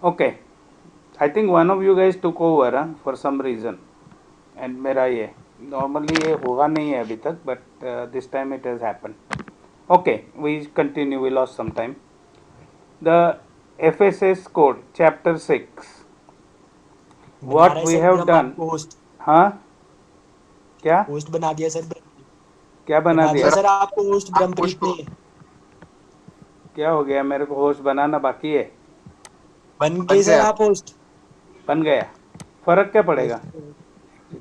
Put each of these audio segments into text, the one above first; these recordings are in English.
Okay, I think one of you guys took over for some reason, and मेरा ये normally ये होगा नहीं है अभी तक, but this time it has happened. Okay, we continue. We lost some time. The FSS code, chapter 6. बना What रहे we sir have Brahma done. आपको होस्ट। हाँ, क्या होस्ट बना दिया सर ब्रह्म। क्या बना बना दिया दिया? सर सर आपको होस्ट आप ब्रह्मप्रीत उसको ने। क्या हो गया? मेरे को होस्ट बनाना बाकी है। बन बन गए सर गया। आप होस्ट। बन गया। फर्क क्या पड़ेगा? ओके।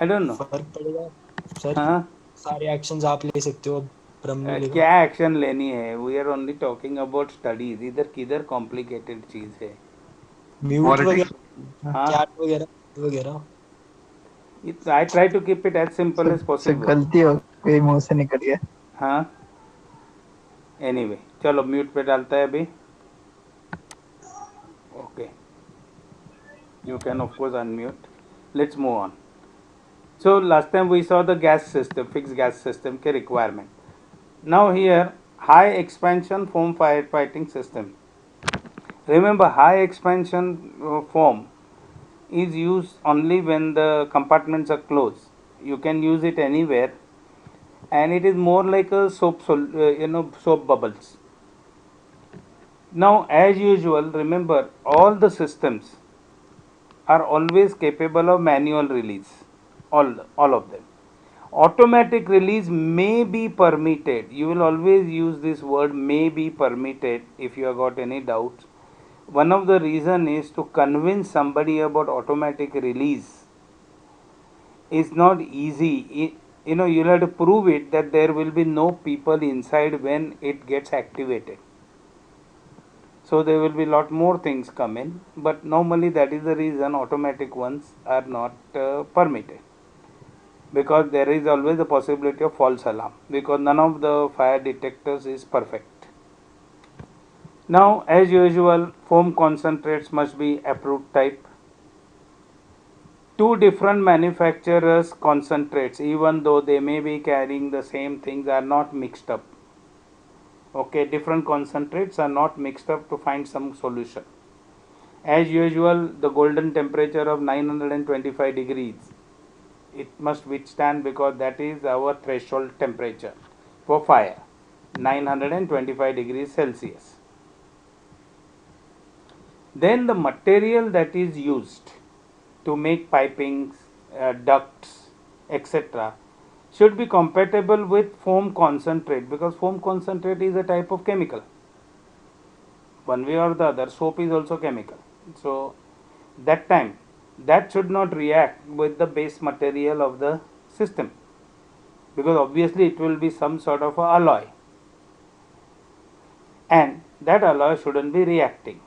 I don't know. फर्क पड़ेगा सर। हाँ, सारे एक्शंस आप ले सकते हो, अब ब्रह्म नहीं लेगा। क्या एक्शन लेनी है? We are only talking about studies. इधर किधर कॉम्प्लिकेटेड चीज है? Mute politics. वगैरह, हाँ, चैट वगैरह वगैरह। I try to keep it as simple sir as sir possible. गलती हो गई, मुंह से निकल गया। हाँ, एनीवे चलो म्यूट पे डालता है अभी। Okay, you can of course unmute. Let's move on. So last time we saw the gas system, fixed gas system के requirement. Now here high expansion foam firefighting system. Remember high expansion foam is used only when the compartments are closed. You can use it anywhere, and it is more like a soap bubbles. Now as usual, remember all the systems are always capable of manual release, all of them. Automatic release may be permitted. You will always use this word may be permitted if you have got any doubts. One of the reason is to convince somebody about automatic release is not easy. You'll have to prove it that there will be no people inside when it gets activated. So there will be lot more things come in, but normally that is the reason automatic ones are not permitted, because there is always the possibility of false alarm, because none of the fire detectors is perfect. Now as usual, foam concentrates must be approved type. Two different manufacturers concentrates, even though they may be carrying the same things, are not mixed up. Okay, different concentrates are not mixed up to find some solution. As usual, the golden temperature of 925 degrees it must withstand, because that is our threshold temperature for fire, 925 degrees Celsius. Then the material that is used to make pipings, ducts, etc., should be compatible with foam concentrate, because foam concentrate is a type of chemical. One way or the other, soap is also chemical. So that time that should not react with the base material of the system, because obviously it will be some sort of a alloy, and that alloy shouldn't be reacting.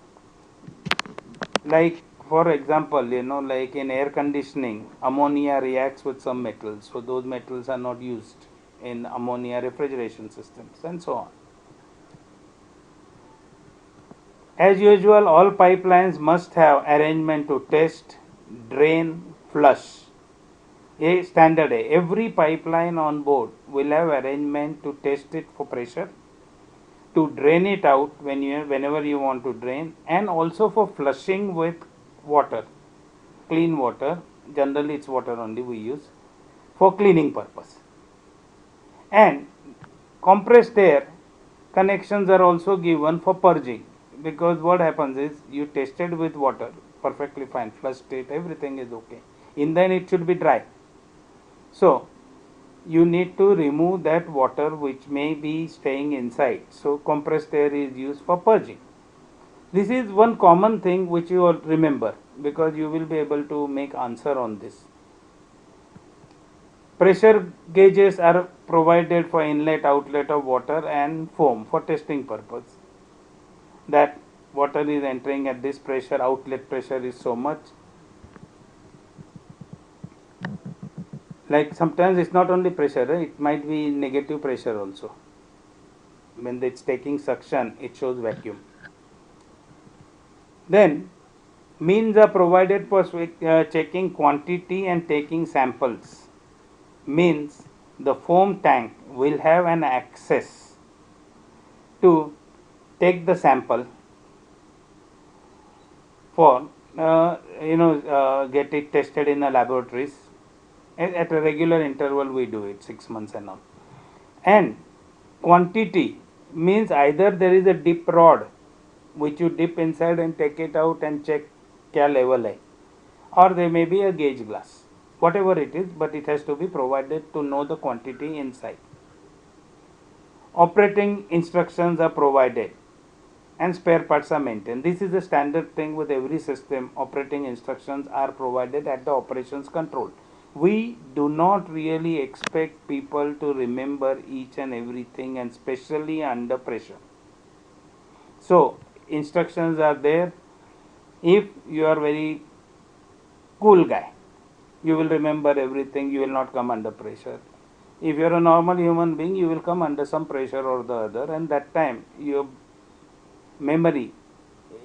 Like for example, like in air conditioning, ammonia reacts with some metals, so those metals are not used in ammonia refrigeration systems, and so on. As usual, all pipelines must have arrangement to test, drain, flush. A standard A. Every pipeline on board will have arrangement to test it for pressure, to drain it out whenever you want to drain, and also for flushing with water, clean water. Generally, it's water only we use for cleaning purpose. And compressed air connections are also given for purging, because what happens is you tested with water perfectly fine, flushed it, everything is okay. In then it should be dry. So you need to remove that water which may be staying inside. So compressed air is used for purging. This is one common thing which you all remember, because you will be able to make answer on this. Pressure gauges are provided for inlet outlet of water and foam for testing purpose. That water is entering at this pressure, outlet pressure is so much. Like sometimes it's not only pressure, it might be negative pressure also. When it's taking suction, it shows vacuum. Then means are provided for checking quantity and taking samples. Means the foam tank will have an access to take the sample for get it tested in the laboratories. At a regular interval we do it, 6 months and all. And quantity means either there is a dip rod which you dip inside and take it out and check kya level hai, or there may be a gauge glass, whatever it is, but it has to be provided to know the quantity inside. Operating instructions are provided and spare parts are maintained. This is a standard thing with every system. Operating instructions are provided at the operations control. We do not really expect people to remember each and everything, and especially under pressure. So instructions are there. If you are very cool guy, you will remember everything, you will not come under pressure. If you are a normal human being, you will come under some pressure or the other, and that time your memory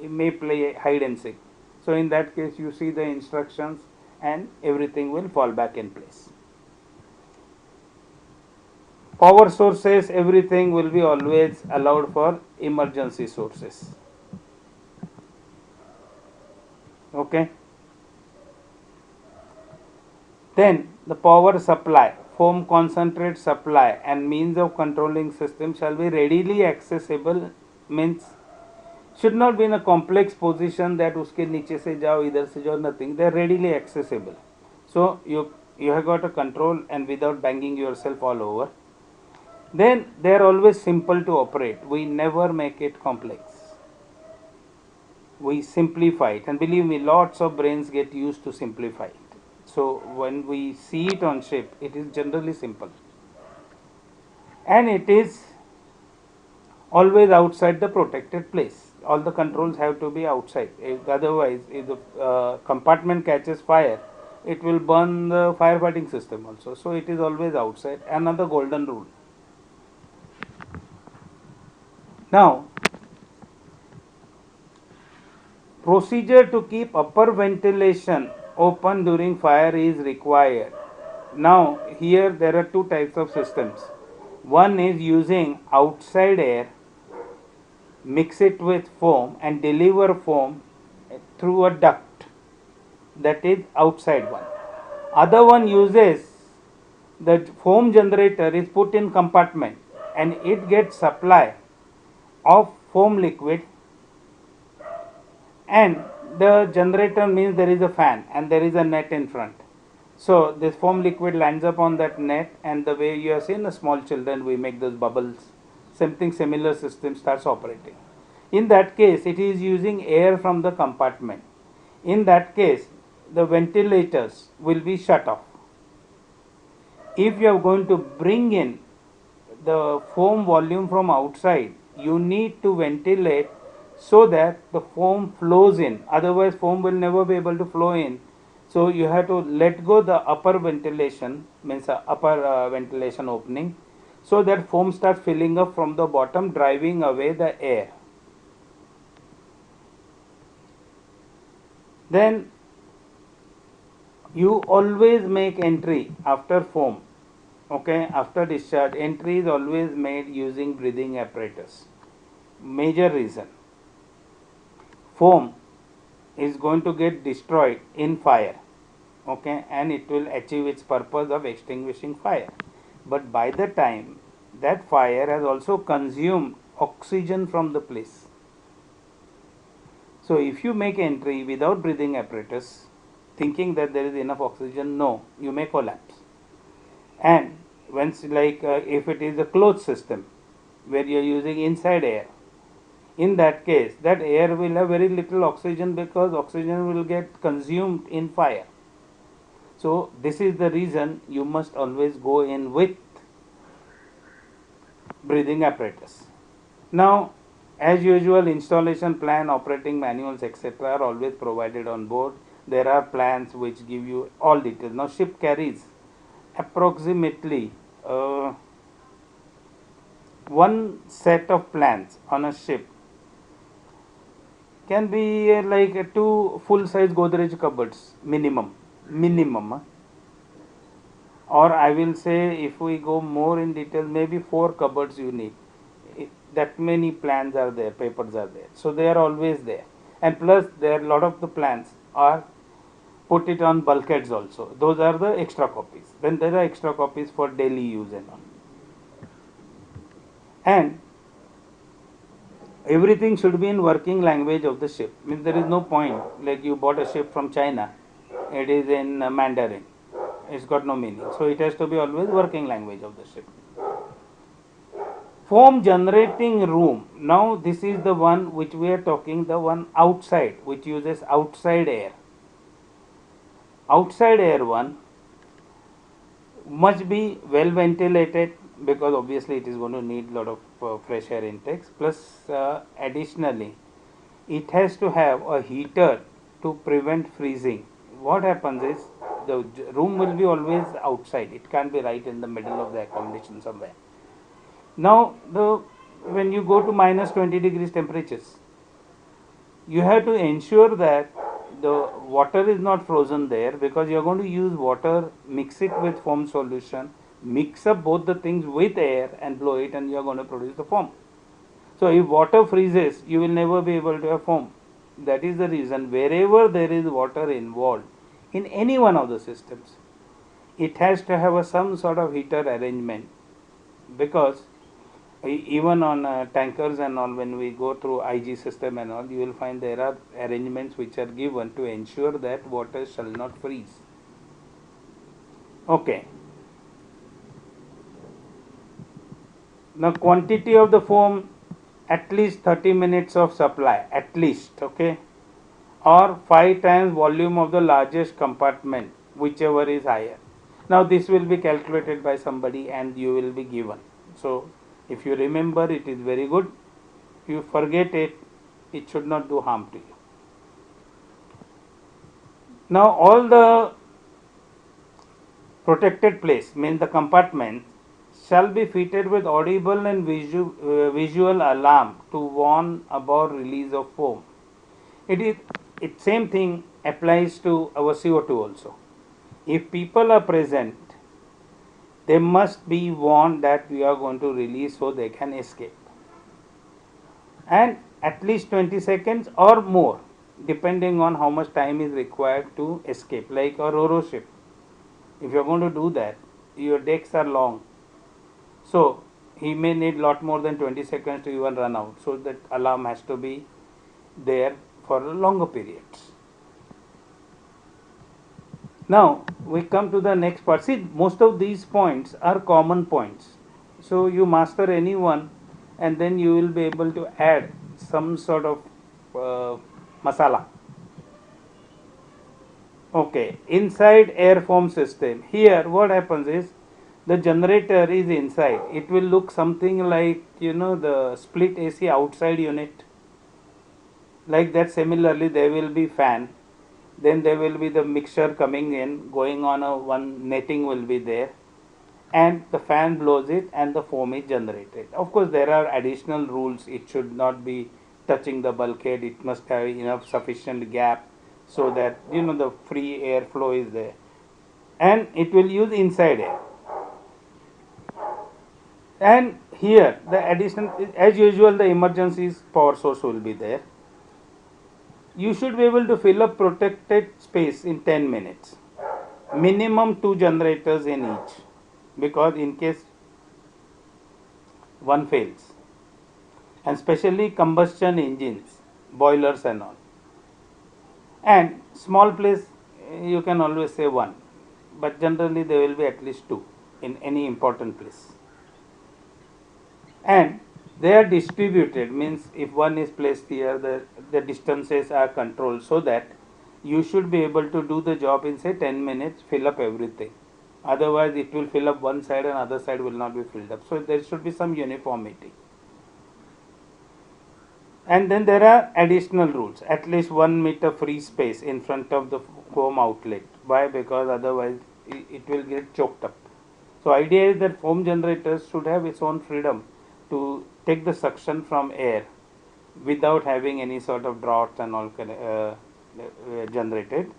may play hide and seek. So in that case, you see the instructions and everything will fall back in place. Power sources, everything will be always allowed for emergency sources. Okay. Then the power supply, foam concentrate supply and means of controlling system shall be readily accessible, means should not be in a complex position that uske niche se jao, idhar se jao, nothing. They are readily accessible. So you have got a control and without banging yourself all over. Then they are always simple to operate. We never make it complex. We simplify it, and believe me, lots of brains get used to simplify it. So when we see it on ship, it is generally simple, and it is always outside the protected place. All the controls have to be outside. Otherwise, if the compartment catches fire, it will burn the firefighting system also. So it is always outside. Another golden rule. Now, procedure to keep upper ventilation open during fire is required. Now, here there are two types of systems. One is using outside air, mix it with foam and deliver foam through a duct, that is outside one. Other one uses the foam generator is put in compartment and it gets supply of foam liquid, and the generator means there is a fan and there is a net in front. So this foam liquid lands up on that net, and the way you have seen the small children, we make those bubbles, something similar system starts operating. In that case, it is using air from the compartment. In that case, the ventilators will be shut off. If you are going to bring in the foam volume from outside, you need to ventilate so that the foam flows in. Otherwise, foam will never be able to flow in. So you have to let go the upper ventilation, means upper ventilation opening, so that foam starts filling up from the bottom, driving away the air. Then you always make entry after foam. Okay, after discharge, entry is always made using breathing apparatus. Major reason, foam is going to get destroyed in fire, okay, and it will achieve its purpose of extinguishing fire. But by the time that fire has also consumed oxygen from the place. So if you make entry without breathing apparatus, thinking that there is enough oxygen, no, you may collapse. And once, like if it is a closed system where you are using inside air, in that case that air will have very little oxygen because oxygen will get consumed in fire. So this is the reason you must always go in with breathing apparatus. Now, as usual, installation plan, operating manuals, etc. are always provided on board. There are plans which give you all details. Now, ship carries approximately one set of plans on a ship can be like two full size Godrej cupboards minimum, or I will say, if we go more in detail, maybe 4 cupboards you need. That many plans are there, papers are there, so they are always there. and plus there are a lot of the plants are put it on bulkheads also. Those are the extra copies. Then there are extra copies for daily use and all. And everything should be in working language of the ship. Means there is no point like you bought a ship from China, it is in Mandarin. It's got no meaning. So it has to be always working language of the ship. Foam generating room. Now this is the one which we are talking, the one outside, which uses outside air. Outside air one must be well ventilated, because obviously it is going to need lot of fresh air intakes. Plus additionally, it has to have a heater to prevent freezing. What happens is the room will be always outside. It can't be right in the middle of the accommodation somewhere. Now when you go to minus 20 degrees temperatures, you have to ensure that the water is not frozen there, because you are going to use water, mix it with foam solution, mix up both the things with air and blow it, and you are going to produce the foam. So if water freezes, you will never be able to have foam. That is the reason wherever there is water involved in any one of the systems, it has to have some sort of heater arrangement, because even on tankers and all, when we go through IG system and all, you will find there are arrangements which are given to ensure that water shall not freeze. Okay. Now quantity of the foam, at least 30 minutes of supply, at least, okay, or 5 times volume of the largest compartment, whichever is higher. Now this will be calculated by somebody and you will be given. So if you remember, it is very good. If you forget it, it should not do harm to you. Now all the protected place, means the compartment, shall be fitted with audible and visual alarm to warn about release of foam. It same thing applies to our CO2 also. If people are present, they must be warned that we are going to release so they can escape. And at least 20 seconds or more, depending on how much time is required to escape. Like a Ro-Ro ship, if you are going to do that, your decks are long. So he may need lot more than 20 seconds to even run out. So that alarm has to be there for longer periods. Now we come to the next part. See, most of these points are common points. So you master any one and then you will be able to add some sort of masala. Okay, inside air foam system. Here what happens is, the generator is inside. It will look something like, the split AC outside unit. Like that, similarly there will be fan. Then there will be the mixture coming in, going on one netting will be there. And the fan blows it and the foam is generated. Of course, there are additional rules. It should not be touching the bulkhead. It must have enough sufficient gap so that, the free air flow is there. And it will use inside air. And here the additional, as usual, the emergency power source will be there. You should be able to fill up protected space in 10 minutes. Minimum 2 generators in each, because in case one fails, and especially combustion engines, boilers and all. And small place, you can always say 1, but generally there will be at least 2 in any important place. And they are distributed, means if one is placed here, the distances are controlled, so that you should be able to do the job in say 10 minutes, fill up everything. Otherwise it will fill up one side and other side will not be filled up. So there should be some uniformity. And then there are additional rules. At least 1 meter free space in front of the foam outlet. Why? Because otherwise it will get choked up. So idea is that foam generators should have its own freedom to take the suction from air without having any sort of draught and all generated,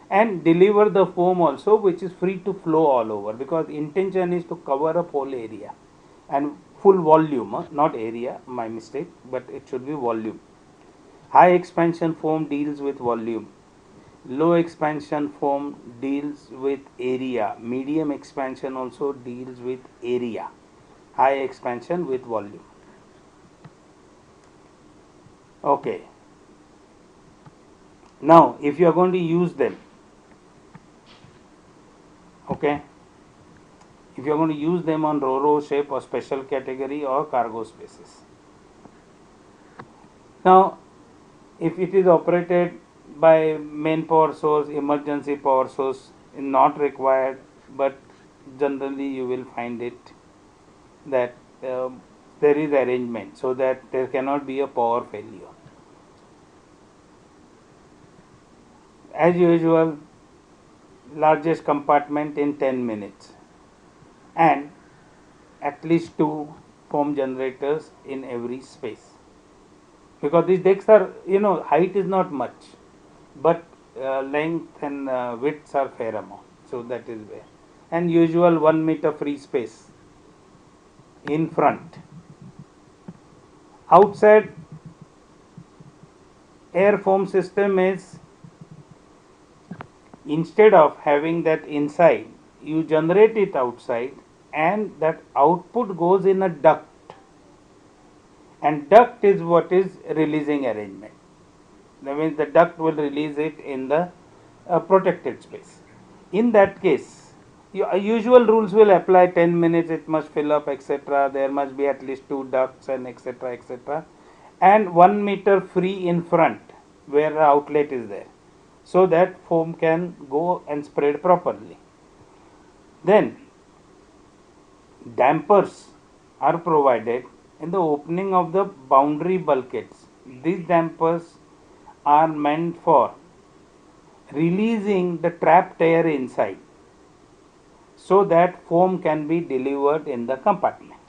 and deliver the foam also, which is free to flow all over, because intention is to cover up whole area and full volume, not area, my mistake, but it should be volume. High expansion foam deals with volume. Low expansion foam deals with area. Medium expansion also deals with area. High expansion with volume. Okay. Now, if you are going to use them, okay, if you are going to use them on ro-ro shape or special category or cargo spaces. Now, if it is operated by main power source, emergency power source is not required, but generally you will find it that there is arrangement so that there cannot be a power failure. As usual, largest compartment in 10 minutes and at least 2 foam generators in every space, because these decks are, height is not much, but length and widths are fair amount, so that is where. And usual 1 meter free space in front. Outside air foam system is, instead of having that inside, you generate it outside and that output goes in a duct, and duct is what is releasing arrangement. That means the duct will release it in the protected space. In that case, usual rules will apply. 10 minutes it must fill up, etc. There must be at least 2 ducts and etc. etc. And 1 meter free in front where the outlet is there, so that foam can go and spread properly. Then dampers are provided in the opening of the boundary bulkheads. These dampers are meant for releasing the trapped air inside so that foam can be delivered in the compartment.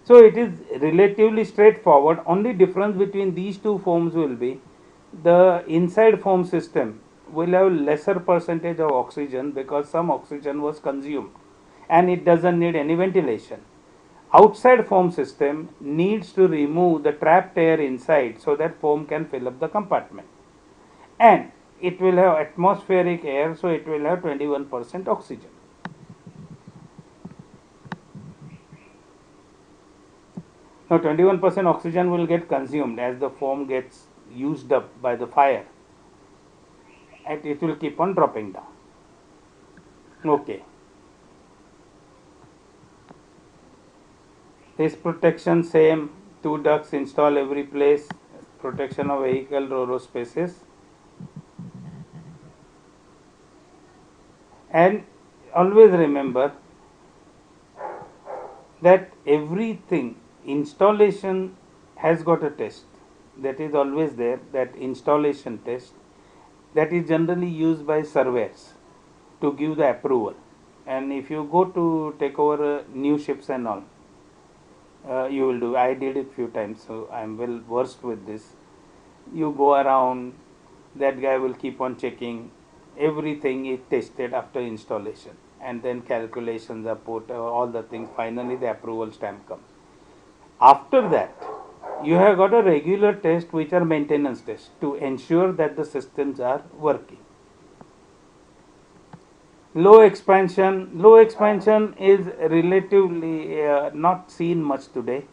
So it is relatively straightforward. Only difference between these two foams will be the inside foam system will have lesser percentage of oxygen because some oxygen was consumed and it doesn't need any ventilation. Outside foam system needs to remove the trapped air inside so that foam can fill up the compartment, and it will have atmospheric air, so it will have 21% oxygen. Now 21% oxygen will get consumed as the foam gets used up by the fire, and it will keep on dropping down. Okay. This protection same, 2 ducts install every place, protection of vehicle ro-ro spaces. And always remember that everything installation has got a test that is always there, that installation test that is generally used by surveyors to give the approval. And if you go to take over new ships and all, you will do. I did it few times, so I am well versed with this. You go around, that guy will keep on checking. Everything is tested after installation, and then calculations are put, all the things. Finally, the approval stamp comes. After that, you have got a regular test, which are maintenance tests to ensure that the systems are working. Low expansion is relatively not seen much today,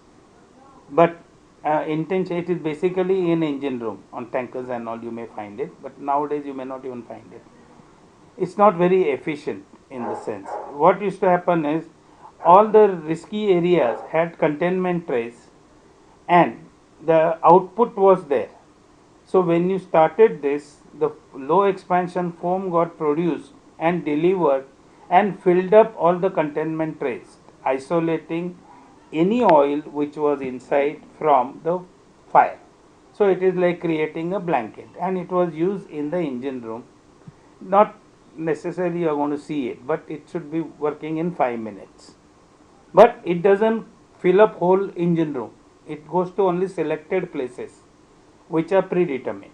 but it is basically in engine room on tankers and all you may find it, but nowadays you may not even find it. It's not very efficient in the sense. What used to happen is all the risky areas had containment trays and the output was there. So when you started this, the low expansion foam got produced and delivered and filled up all the containment trays, isolating any oil which was inside from the fire. So it is like creating a blanket, and it was used in the engine room. Not necessarily you are going to see it, but it should be working in 5 minutes. But it doesn't fill up whole engine room. It goes to only selected places which are predetermined.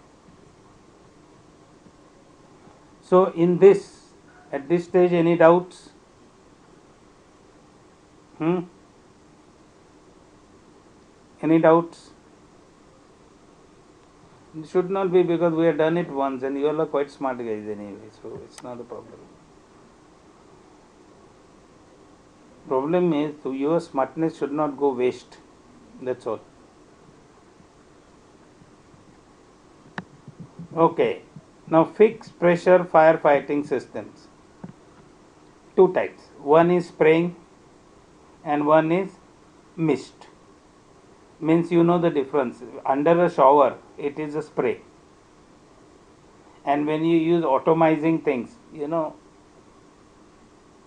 So in this, at this stage, any doubts? Any doubts? It should not be, because we have done it once and you all are quite smart guys anyway, so it's not a problem. Problem is, your smartness should not go waste. That's all. Okay. Now fixed pressure firefighting systems. Two types. One is spraying and one is mist. Means you know the difference. Under a shower, it is a spray. And when you use automizing things,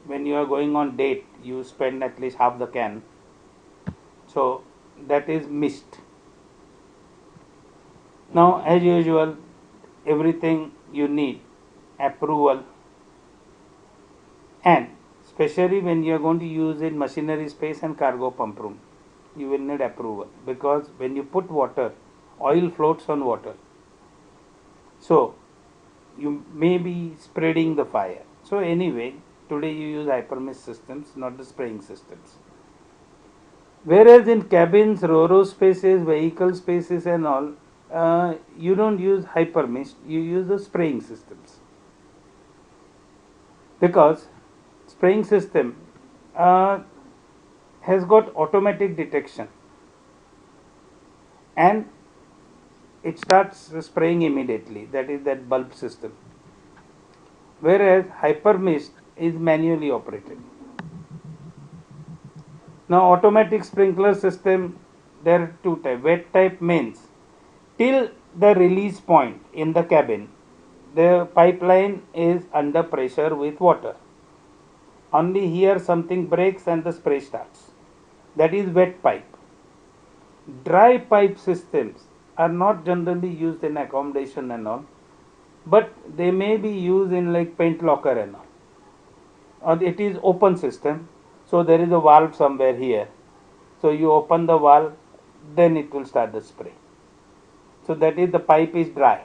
when you are going on date, you spend at least half the can. So that is mist. Now, as usual, everything you need approval, and especially when you are going to use in machinery space and cargo pump room, you will need approval, because when you put water, oil floats on water. So you may be spreading the fire. So anyway, today you use hypermist systems, not the spraying systems. Whereas in cabins, ro-ro spaces, vehicle spaces and all, you don't use hypermist, you use the spraying systems. Because spraying system has got automatic detection and it starts spraying immediately. That is that bulb system. Whereas hypermist is manually operated. Now automatic sprinkler system, there are two types. Wet type means till the release point in the cabin, the pipeline is under pressure with water. Only here something breaks and the spray starts. That is wet pipe. Dry pipe systems are not generally used in accommodation and all, but they may be used in like paint locker and all. Or it is open system, so there is a valve somewhere here. So you open the valve, then it will start the spray. So that is, the pipe is dry.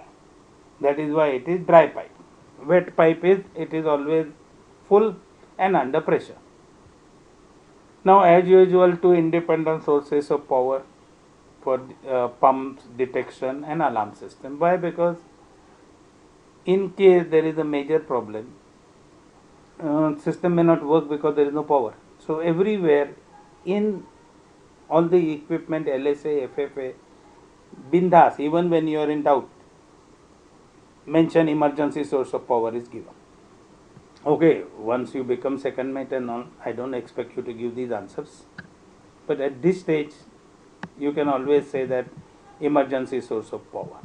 That is why it is dry pipe. Wet pipe is, it is always full and under pressure. Now as usual, two independent sources of power for pumps, detection and alarm system. Why? Because in case there is a major problem, system may not work because there is no power. So everywhere in all the equipment, LSA, FFA, bindas, even when you are in doubt, mention emergency source of power is given. Okay, once you become second mate and all, I don't expect you to give these answers. But at this stage, you can always say that emergency source of power.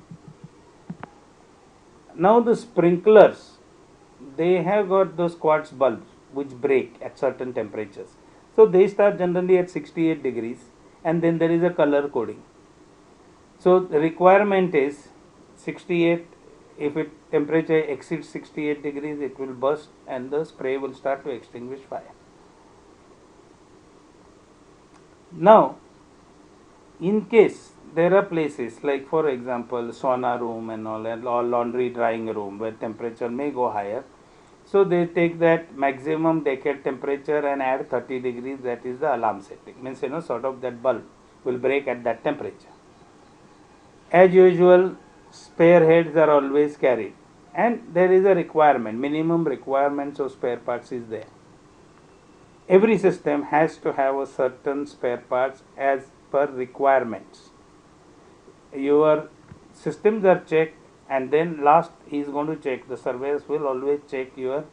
Now the sprinklers, they have got those quartz bulbs which break at certain temperatures. So they start generally at 68 degrees and then there is a color coding. So the requirement is 68. If it temperature exceeds 68 degrees, it will burst and the spray will start to extinguish fire. Now, in case there are places like, for example, sauna room and all, or laundry drying room where temperature may go higher, so they take that maximum decade temperature and add 30 degrees. That is the alarm setting. Means sort of that bulb will break at that temperature. As usual, spare heads are always carried, and there is a requirement, minimum requirements of spare parts is there. Every system has to have a certain spare parts as per requirements. Your systems are checked, and then last he is going to check, the surveyors will always check your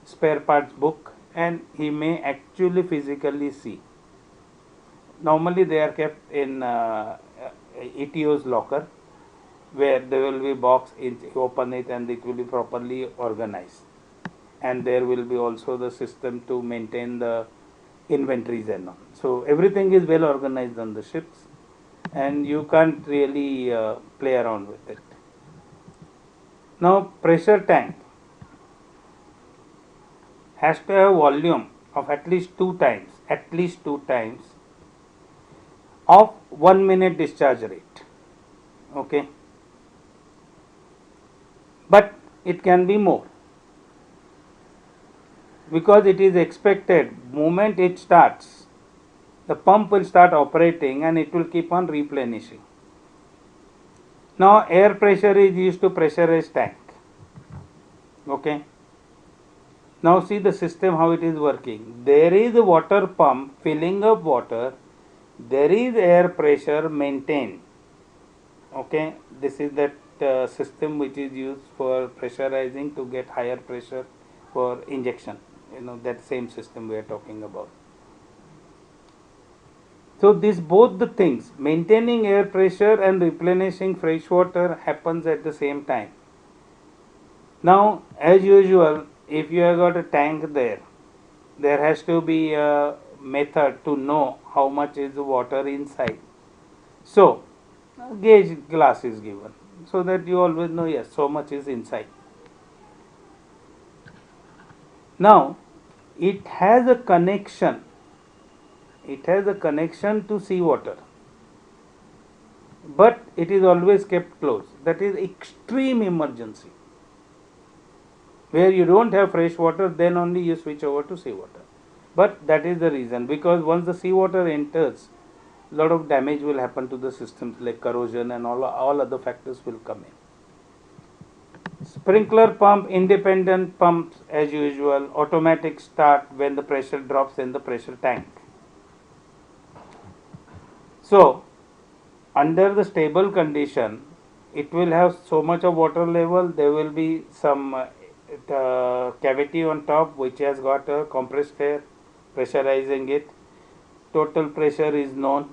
spare parts book, and he may actually physically see. Normally they are kept in ETO's locker, where there will be box, you open it and it will be properly organized, and there will be also the system to maintain the inventories and all. So everything is well organized on the ships and you can't really play around with it. Now pressure tank has to have volume of at least two times of 1 minute discharge rate. Okay, but it can be more, because it is expected moment it starts, the pump will start operating and it will keep on replenishing. Now air pressure is used to pressurize tank. Okay. Now see the system how it is working. There is a water pump filling up water. There is air pressure maintained. Okay, this is that system which is used for pressurizing to get higher pressure for injection. That same system we are talking about. So this both the things, maintaining air pressure and replenishing fresh water, happens at the same time. Now as usual, if you have got a tank there has to be a method to know how much is the water inside. So gauge glass is given so that you always know, yes, so much is inside. Now it has a connection to seawater, but it is always kept closed. That is extreme emergency. Where you don't have fresh water, then only you switch over to seawater. But that is the reason, because once the seawater enters, a lot of damage will happen to the systems, like corrosion and all other factors will come in. Sprinkler pump, independent pumps as usual, automatic start when the pressure drops in the pressure tank. So under the stable condition, it will have so much of water level. There will be some cavity on top which has got a compressed air pressurizing it. Total pressure is known.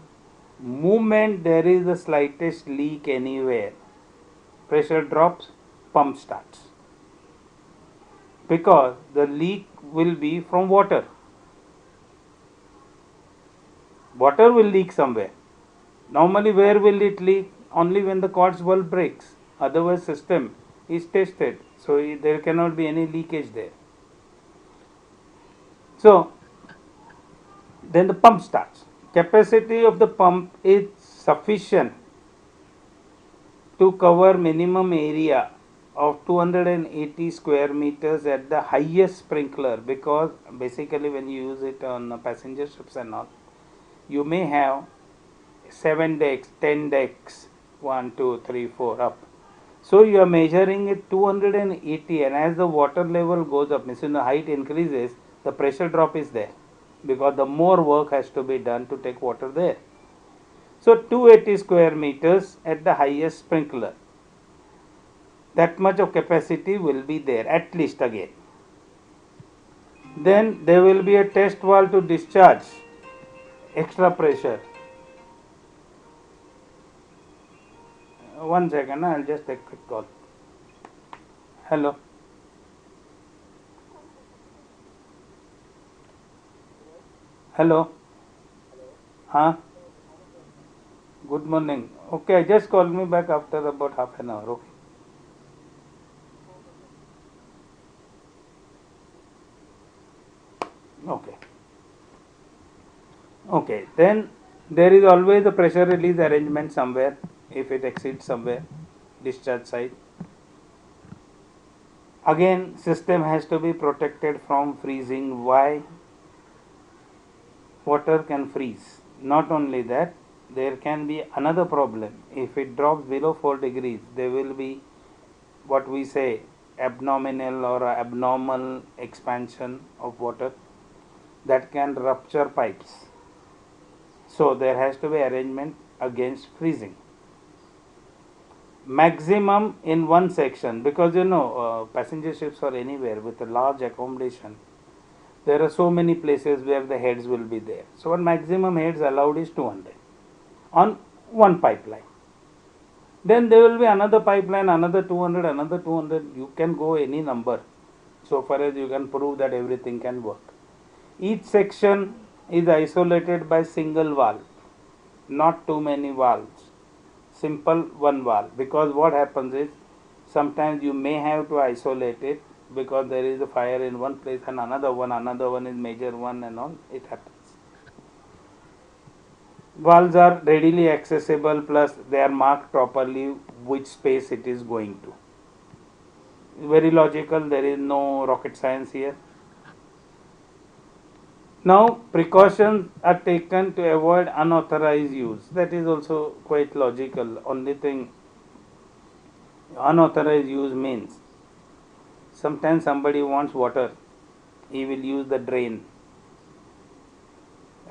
Movement there is the slightest leak anywhere, pressure drops, pump starts, because the leak will be from water. Water will leak somewhere. Normally where will it leak? Only when the quartz valve breaks. Otherwise system is tested, so there cannot be any leakage there. So then the pump starts. Capacity of the pump is sufficient to cover minimum area of 280 square meters at the highest sprinkler, because basically when you use it on passenger ships and all, you may have 7 decks, 10 decks, 1, 2, 3, 4 up. So you are measuring it 280, and as the water level goes up, means when the height increases, the pressure drop is there, because the more work has to be done to take water there. So 280 square meters at the highest sprinkler. That much of capacity will be there at least again. Then there will be a test valve to discharge extra pressure. 1 second, I'll just take a quick call. Hello. Hello. Huh? Good morning. Okay, just call me back after about half an hour. Okay. Okay. Okay. Then there is always a pressure release arrangement somewhere. If it exceeds somewhere, discharge side. Again, system has to be protected from freezing. Why? Water can freeze. Not only that, there can be another problem. If it drops below 4 degrees, there will be what we say abdominal or abnormal expansion of water that can rupture pipes. So there has to be arrangement against freezing. Maximum in one section, because passenger ships or anywhere with a large accommodation, there are so many places where the heads will be there. So one maximum heads allowed is 200 on one pipeline. Then there will be another pipeline, another 200, another 200. You can go any number, so far as you can prove that everything can work. Each section is isolated by single valve, not too many valves. Simple one valve, because what happens is sometimes you may have to isolate it because there is a fire in one place and another one is major one and all, it happens. Valves are readily accessible, plus they are marked properly which space it is going to. Very logical, there is no rocket science here. Now precautions are taken to avoid unauthorized use. That is also quite logical. Only thing, Unauthorized use means sometimes somebody wants water, he will use the drain.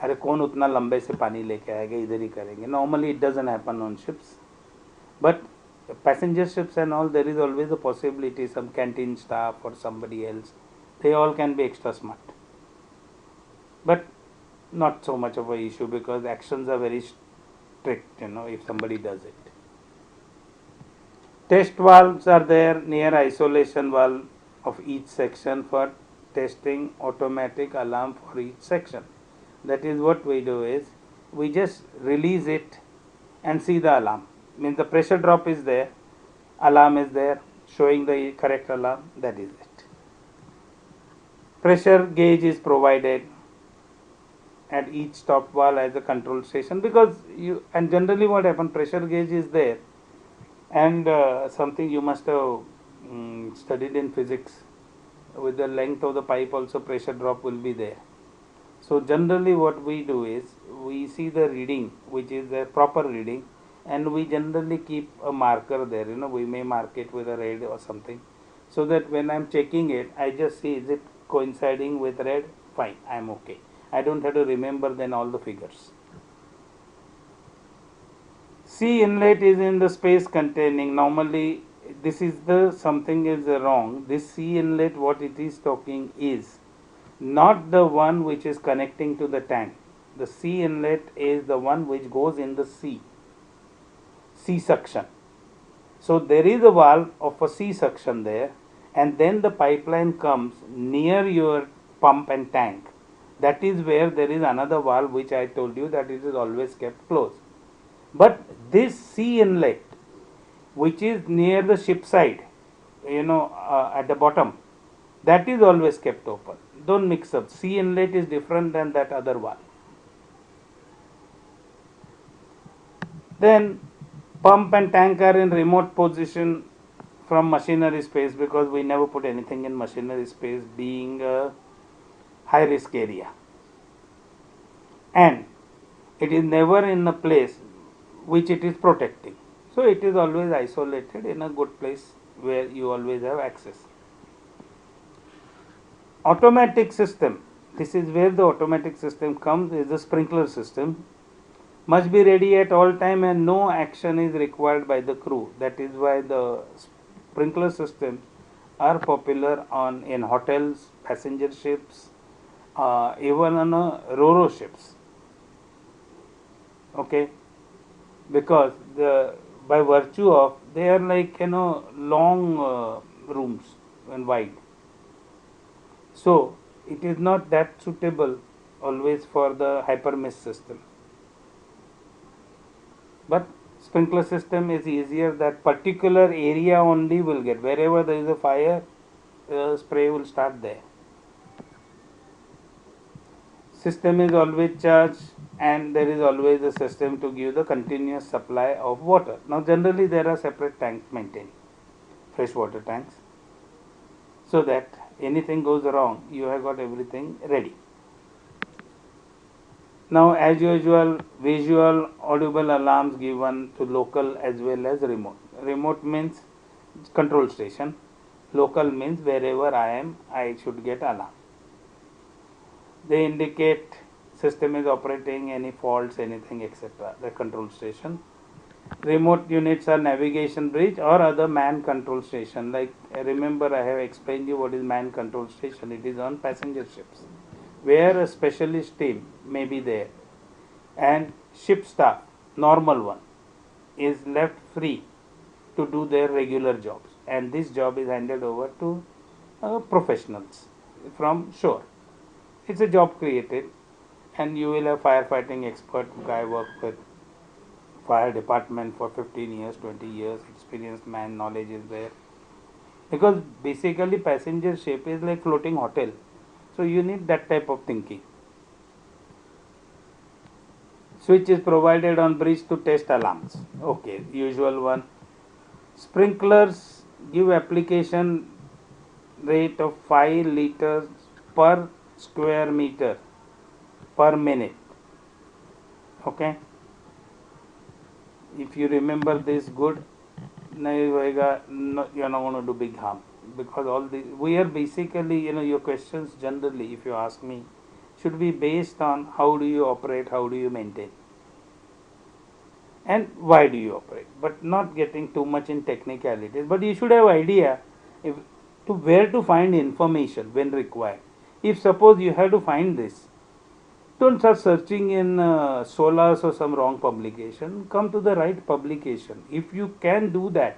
अरे कौन उतना लंबे से पानी लेके आएगा, इधर ही करेंगे. Normally it doesn't happen on ships, but passenger ships and all, there is always a possibility some canteen staff or somebody else, they all can be extra smart, but not so much of a issue because actions are very strict, if somebody does it. Test valves are there near isolation valve of each section for testing automatic alarm for each section. That is what we do is we just release it and see the alarm. Means the pressure drop is there, alarm is there showing the correct alarm, that is it. Pressure gauge is provided at each stop valve as a control station, because and generally what happens, pressure gauge is there, and something you must have studied in physics, with the length of the pipe also pressure drop will be there. So generally what we do is we see the reading which is the proper reading, and we generally keep a marker there, we may mark it with a red or something, so that when I'm checking it I just see is it coinciding with red, fine, I'm okay. I don't have to remember then all the figures. C inlet is in the space containing, normally this is the something is wrong. This C inlet, what it is talking is not the one which is connecting to the tank. The C inlet is the one which goes in the C suction. So there is a valve of a C suction there, and then the pipeline comes near your pump and tank. That is where there is another valve which I told you that it is always kept closed. But this C inlet, which is near the ship side, at the bottom, that is always kept open. Don't mix up. C inlet is different than that other valve. Then pump and tank are in remote position from machinery space, because we never put anything in machinery space, being a high risk area, and it is never in a place which it is protecting. So it is always isolated in a good place where you always have access. Automatic system, this is where the automatic system comes, is the sprinkler system. Must be ready at all time and no action is required by the crew. That is why the sprinkler systems are popular in hotels, passenger ships, even on ro-ro ships. Okay, because by virtue of they are like long rooms and wide, so it is not that suitable always for the hypermesh system. But sprinkler system is easier, that particular area only will get, wherever there is a fire, spray will start there. System is always charged, and there is always a system to give the continuous supply of water. Now generally there are separate tanks maintained, freshwater tanks, so that anything goes wrong you have got everything ready. Now as usual, visual audible alarms given to local as well as remote. Remote means control station, local means wherever I am I should get alarm. They indicate system is operating, any faults, anything, etc. The control station. Remote units are navigation bridge or other man control station. Like remember I have explained you what is man control station. It is on passenger ships, where a specialist team may be there, and ship staff, normal one, is left free to do their regular jobs, and this job is handed over to professionals from shore. It's a job created, and you will have firefighting expert guy work with fire department for 15 years, 20 years, experienced man, knowledge is there. Because basically passenger ship is like floating hotel, so you need that type of thinking. Switch is provided on bridge to test alarms. Okay, usual one. Sprinklers give application rate of 5 liters per square meter per minute. Okay, if you remember this good, नहीं होएगा, you're not going to do big harm, because all the we are basically, your questions generally, if you ask me, should be based on how do you operate, how do you maintain, and why do you operate, but not getting too much in technicalities. But you should have idea if to where to find information when required. If suppose you have to find this, don't start searching in Solas or some wrong publication. Come to the right publication. If you can do that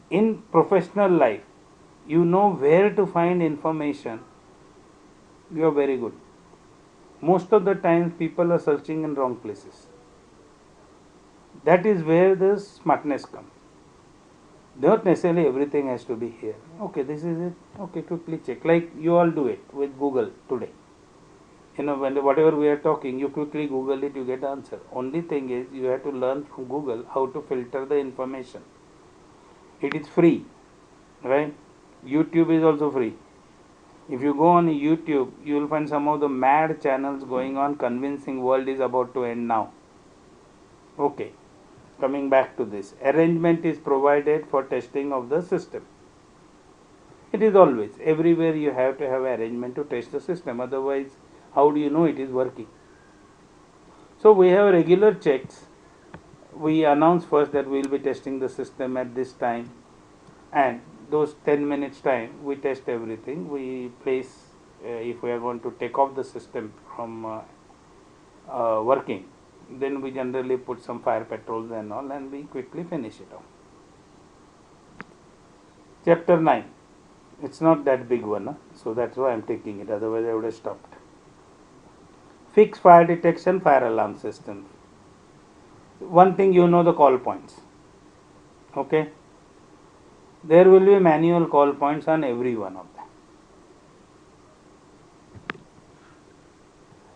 in professional life, you know where to find information, you are very good. Most of the times people are searching in wrong places. That is where the smartness comes. Not necessarily everything has to be here. Okay, this is it. Okay, quickly check. Like you all do it with Google today. When whatever we are talking, you quickly Google it, you get answer. Only thing is you have to learn from Google how to filter the information. It is free, right? YouTube is also free. If you go on YouTube, you will find some of the mad channels going on convincing world is about to end now. Okay, coming back to this, arrangement is provided for testing of the system. It is always, everywhere you have to have arrangement to test the system, otherwise how do you know it is working? So we have regular checks. We announce first that we will be testing the system at this time, and those 10 minutes time we test everything. We place, if we are going to take off the system from working, then we generally put some fire patrols and all, and we quickly finish it off. Chapter 9, it's not that big one, huh? So that's why I am taking it, otherwise I would have stopped. Fixed fire detection, fire alarm system. One thing, the call points. Okay, there will be manual call points on every one of them.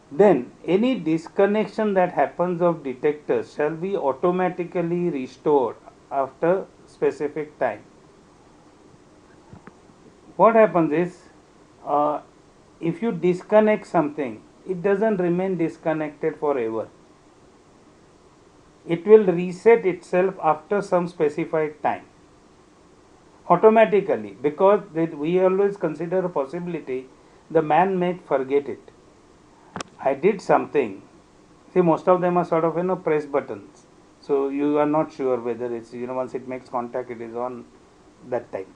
Then any disconnection that happens of detectors shall be automatically restored after specific time. What happens is, if you disconnect something, it doesn't remain disconnected forever. It will reset itself after some specified time automatically, because we always consider a possibility the man may forget it. I did something. See, most of them are sort of press buttons, so you are not sure whether it's once it makes contact it is on that time.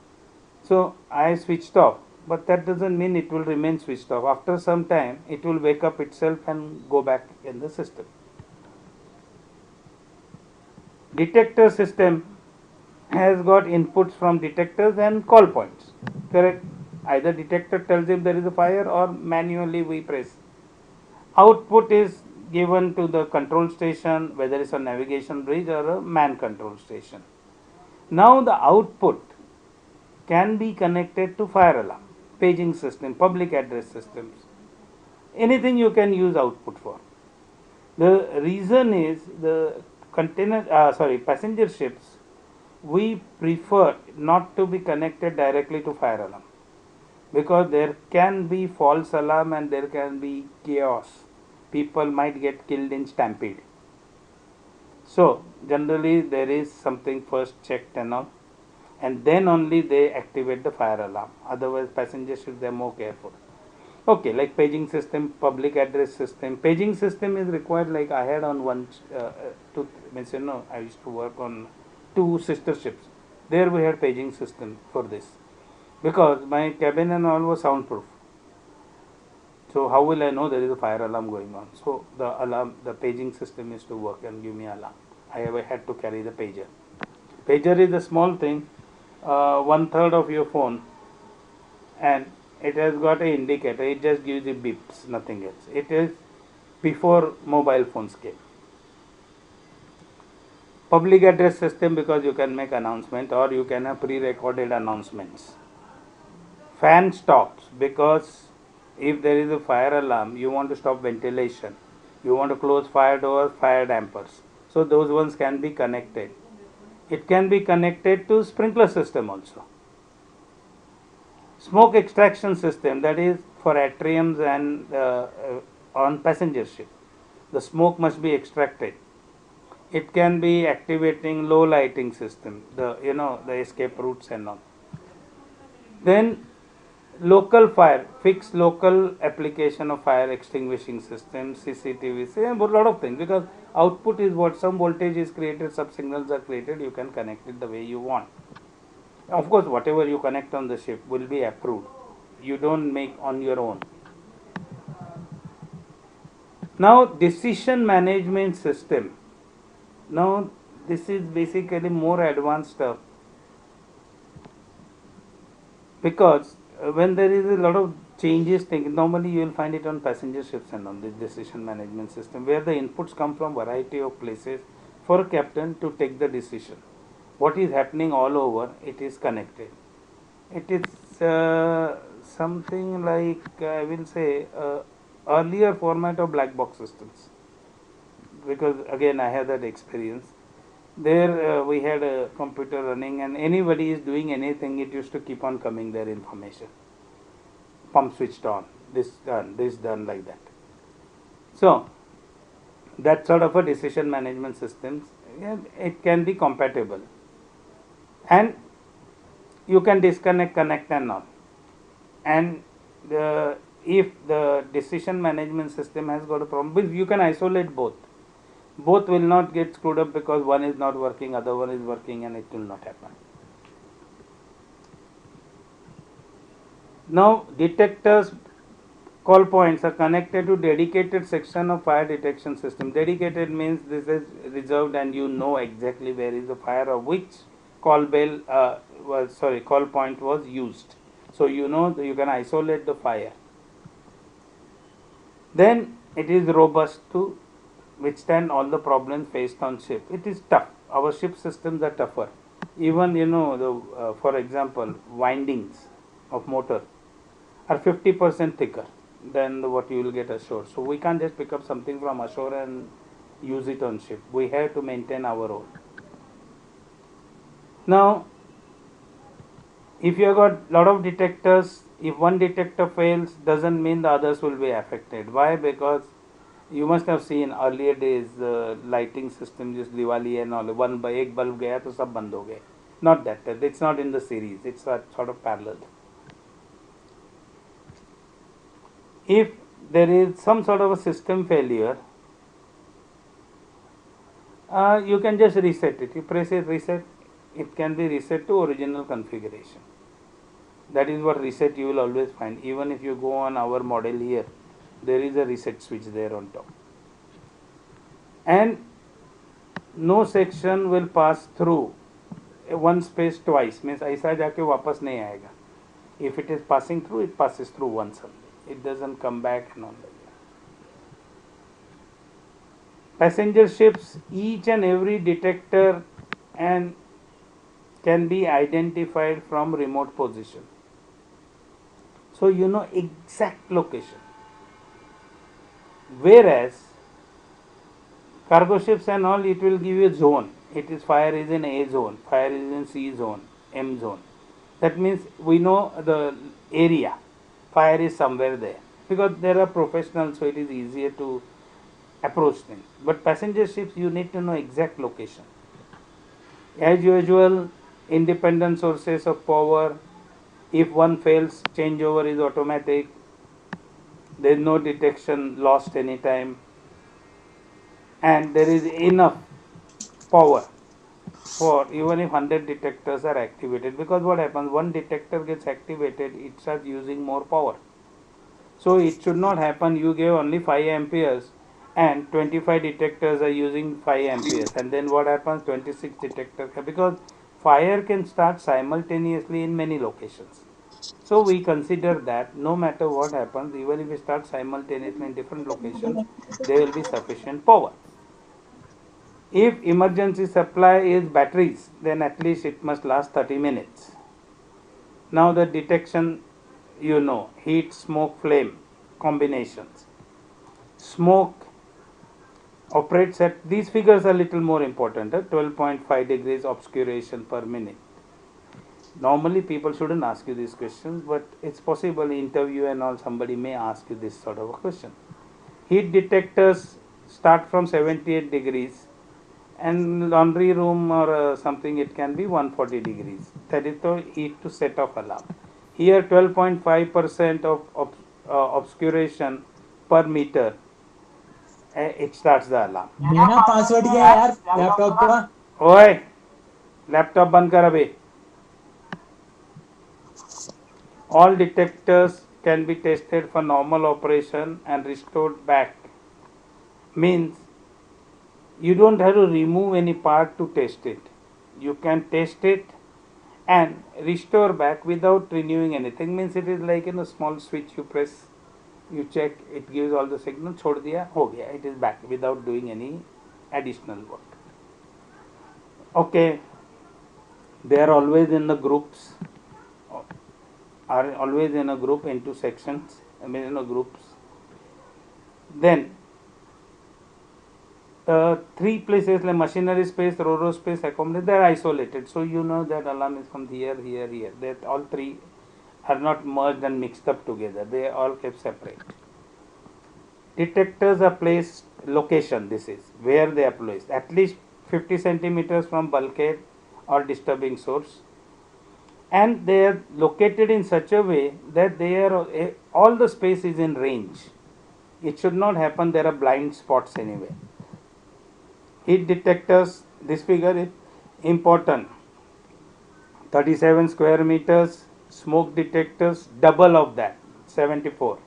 So I switched off, but that doesn't mean it will remain switched off. After some time it will wake up itself and go back in the system. Detector system has got inputs from detectors and call points, correct? Either detector tells him there is a fire or manually we press. Output is given to the control station, whether it's a navigation bridge or a man control station. Now the output can be connected to fire alarm, paging system, public address systems, anything you can use output for. The reason is the passenger ships, we prefer not to be connected directly to fire alarm, because there can be false alarm and there can be chaos. People might get killed in stampede. So generally there is something first checked and all, and then only they activate the fire alarm. Otherwise passengers should be more careful. Okay, like paging system, public address system. Paging system is required. Like I had on one, I used to work on 2 sister ships. There we had paging system for this, because my cabin and all was soundproof. So how will I know there is a fire alarm going on? So the paging system is to work and give me alarm. I ever had to carry the pager. Pager is a small thing, 1/3 of your phone, and it has got an indicator. It just gives you beeps, nothing else. It is before mobile phones came. Public address system, because you can make announcement or you can have pre-recorded announcements. Fan stops, because if there is a fire alarm, you want to stop ventilation, you want to close fire doors, fire dampers. So those ones can be connected. It can be connected to sprinkler system also. Smoke extraction system, that is for atriums and on passenger ship. The smoke must be extracted. It can be activating low lighting system, the escape routes and all. Then local fire, fixed local application of fire extinguishing system, CCTV, a lot of things, because output is what, some voltage is created, sub signals are created, you can connect it the way you want. Of course, whatever you connect on the ship will be approved. You don't make on your own. Now, decision management system. Now, this is basically more advanced stuff, because when there is a lot of changes taken, normally you will find it on passenger ships and on the decision management system, where the inputs come from variety of places for a captain to take the decision. What is happening all over, it is connected. It is something like, I will say, earlier format of black box systems, because again I have that experience. There we had a computer running, and anybody is doing anything, it used to keep on coming their information. Pump switched on, this done, like that. So that sort of a decision management systems, it can be compatible, and you can disconnect, connect and all. And if the decision management system has got a problem, you can isolate both. Both will not get screwed up because one is not working, other one is working, and it will not happen. Now, detectors, call points are connected to dedicated section of fire detection system. Dedicated means this is reserved and you know exactly where is the fire, or which call point was used. So you know you can isolate the fire. Then it is robust to withstand all the problems faced on ship. It is tough. Our ship systems are tougher. Even for example, windings of motor are 50% thicker than what you will get ashore. So we can't just pick up something from ashore and use it on ship. We have to maintain our own. Now, if you have got lot of detectors, if one detector fails, doesn't mean the others will be affected. Why? Because you must have seen earlier days lighting system, just Diwali and all, one by एक bulb गया तो सब बंद हो गए. Not that. It's not in the series. It's sort of parallel. If there is some sort of a system failure, you can just reset it. You press it, reset. It can be reset to original configuration. That is what reset you will always find. Even if you go on our model here, there is a reset switch there on top. And no section will pass through one space twice. Means ऐसा जाके वापस नहीं आएगा. If it is passing through, it passes through once only. It doesn't come back and all that. Passenger ships, each and every detector and can be identified from remote position. So you know exact location. Whereas cargo ships and all, it will give you a zone. It is fire is in A zone, fire is in C zone, M zone. That means we know the area. Fire is somewhere there, because there are professionals, so it is easier to approach things. But passenger ships, you need to know exact location. As usual, independent sources of power. If one fails, changeover is automatic. There is no detection lost anytime, and there is enough power for even if 100 detectors are activated, because what happens, one detector gets activated, it starts using more power. So it should not happen you give only 5 amperes and 25 detectors are using 5 amperes, and then what happens, 26 detectors, because fire can start simultaneously in many locations. So we consider that no matter what happens, even if we start simultaneously in different locations, there will be sufficient power. If emergency supply is batteries, then at least it must last 30 minutes. Now the detection, heat, smoke, flame combinations. Smoke operates at, these figures are little more important, 12.5 degrees obscuration per minute. Normally people shouldn't ask you these questions, but it's possible in interview and all somebody may ask you this sort of a question. Heat detectors start from 78 degrees and laundry room or something, it can be 140 degrees. That is the heat to set off alarm. Here 12.5% of obscuration per meter, it starts the alarm. मेरा password क्या है यार laptop का? ओए laptop बंद कर अभी. All detectors can be tested for normal operation and restored back. Means you don't have to remove any part to test it. You can test it and restore back without renewing anything. Means it is like in a small switch you press, you check, it gives all the signal, छोड़ दिया, हो गया, it is back without doing any additional work. Okay, they are always in the groups, are always in a group into sections, I mean in a groups. Then three places like machinery space, ro-ro space, accommodation, they are isolated. So you know that alarm is from here, here, here. That all three are not merged and mixed up together. They are all kept separate. Detectors are placed location. This is where they are placed. At least 50 centimeters from bulkhead or disturbing source, and they are located in such a way that they are all the space is in range. It should not happen there are blind spots anywhere. Heat detectors, this figure is important. 37 square meters. Smoke detectors, double of that, 74.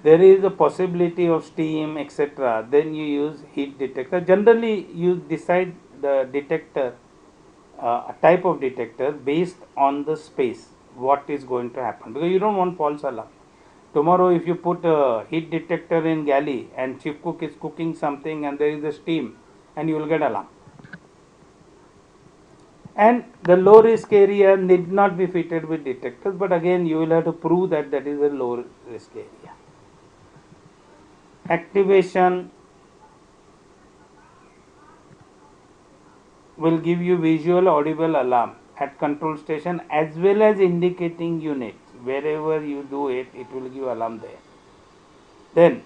There is a possibility of steam, etc. Then you use heat detector. Generally, you decide the detector, type of detector based on the space, what is going to happen, because you don't want false alarm. Tomorrow, if you put a heat detector in galley and chief cook is cooking something and there is a steam, and you will get alarm. And the low risk area need not be fitted with detectors, but again you will have to prove that that is a low risk area. Activation will give you visual audible alarm at control station as well as indicating units. Wherever you do it, it will give alarm there. Then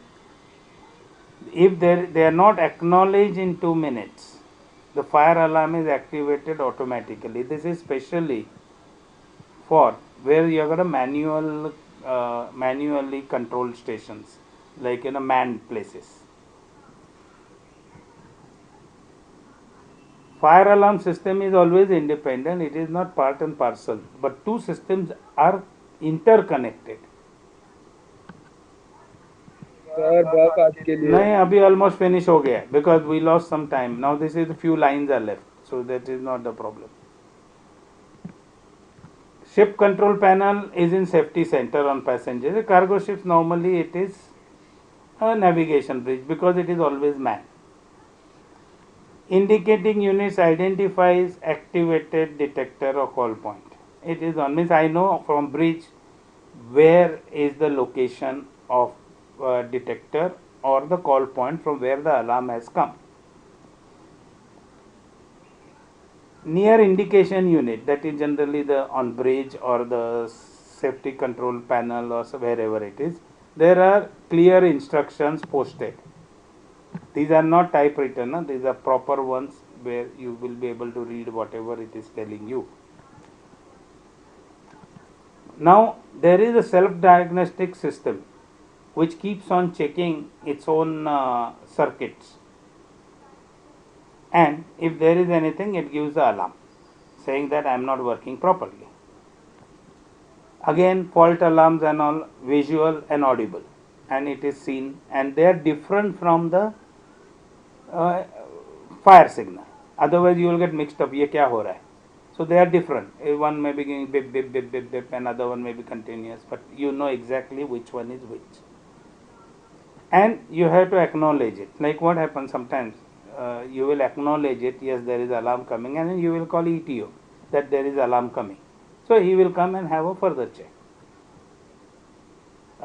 if they are not acknowledged in 2 minutes, the fire alarm is activated automatically. This is specially for where you have got a manually controlled stations, like in a manned places. Fire alarm system is always independent, it is not part and parcel, but two systems are interconnected. Sir बस आज के लिए नहीं, अभी almost finish हो गया because we lost some time. Now this is a few lines are left, so that is not the problem. Ship control panel is in safety center on passengers. Cargo ships normally it is a navigation bridge because it is always manned. Indicating units identifies activated detector or call point. It is on, means I know from bridge where is the location of detector or the call point from where the alarm has come. Near indication unit, that is generally the on bridge or the safety control panel or wherever it is, there are clear instructions posted. These are not typewritten, no? These are proper ones where you will be able to read whatever it is telling you. Now there is a self-diagnostic system which keeps on checking its own circuits, and if there is anything, it gives the alarm saying that I am not working properly. Again, fault alarms and all visual and audible, and it is seen, and they are different from the uh, fire signal. Otherwise, you will get mixed up. ये क्या हो रहा है? So they are different. One may be giving bip bip bip bip bip, another one may be continuous, but you know exactly which one is which. And you have to acknowledge it. Like what happens sometimes, you will acknowledge it. Yes, there is alarm coming, and then you will call ETO that there is alarm coming. So he will come and have a further check.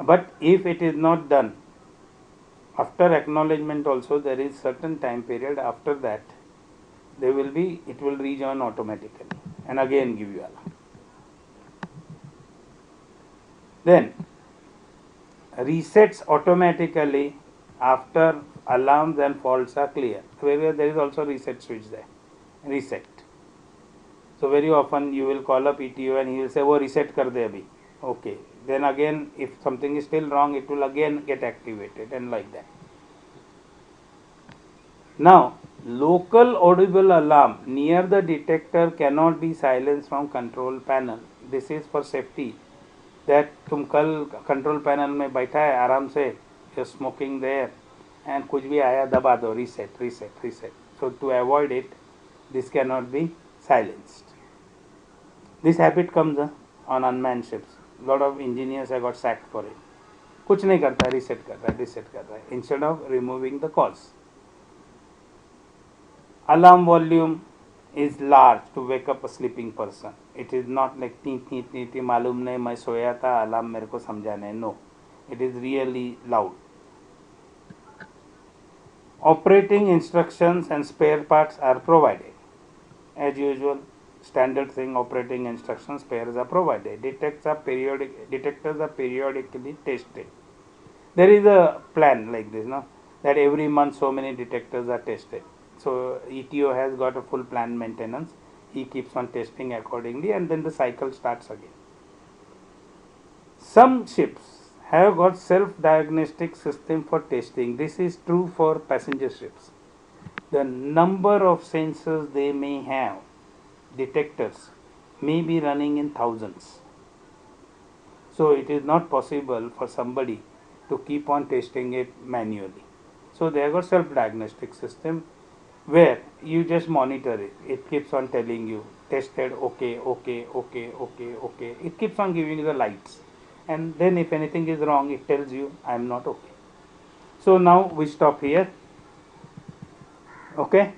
But if it is not done, after acknowledgement also there is certain time period. After that, there will be, it will rejoin automatically and again give you alarm. Then resets automatically after alarms and faults are clear. Where there is also reset switch there. Reset. So very often you will call up ETO and he will say, "वो reset कर दे अभी." Okay. Then again, if something is still wrong, it will again get activated and like that. Now, local audible alarm near the detector cannot be silenced from control panel. This is for safety. That तुम कल control panel में बैठा है आराम से, you're smoking there, and कुछ भी आया दबा दो, reset, reset, reset. So to avoid it, this cannot be silenced. This habit comes on unmanned ships. Lot of engineers have got sacked for it. कुछ नहीं करता, reset कर रहा है, reset कर रहा है, instead of removing the cause. Alarm volume is large to wake up a sleeping person. It is not like T मालूम नहीं मैं सोया था अलार्म मेरे को समझाने. No, it is really loud. Operating instructions and spare parts are provided. As usual, standard thing, operating instructions, spares are provided. Detectors are periodically tested. There is a plan like this, no? That every month so many detectors are tested. So ETO has got a full plan maintenance. He keeps on testing accordingly, and then the cycle starts again. Some ships have got self-diagnostic system for testing. This is true for passenger ships. The number of sensors they may have, detectors, may be running in thousands. So it is not possible for somebody to keep on testing it manually. So they have got self-diagnostic system where you just monitor it. It keeps on telling you tested, okay, okay, okay, okay, okay. It keeps on giving you the lights. And then if anything is wrong, it tells you I am not okay. So now we stop here. Okay.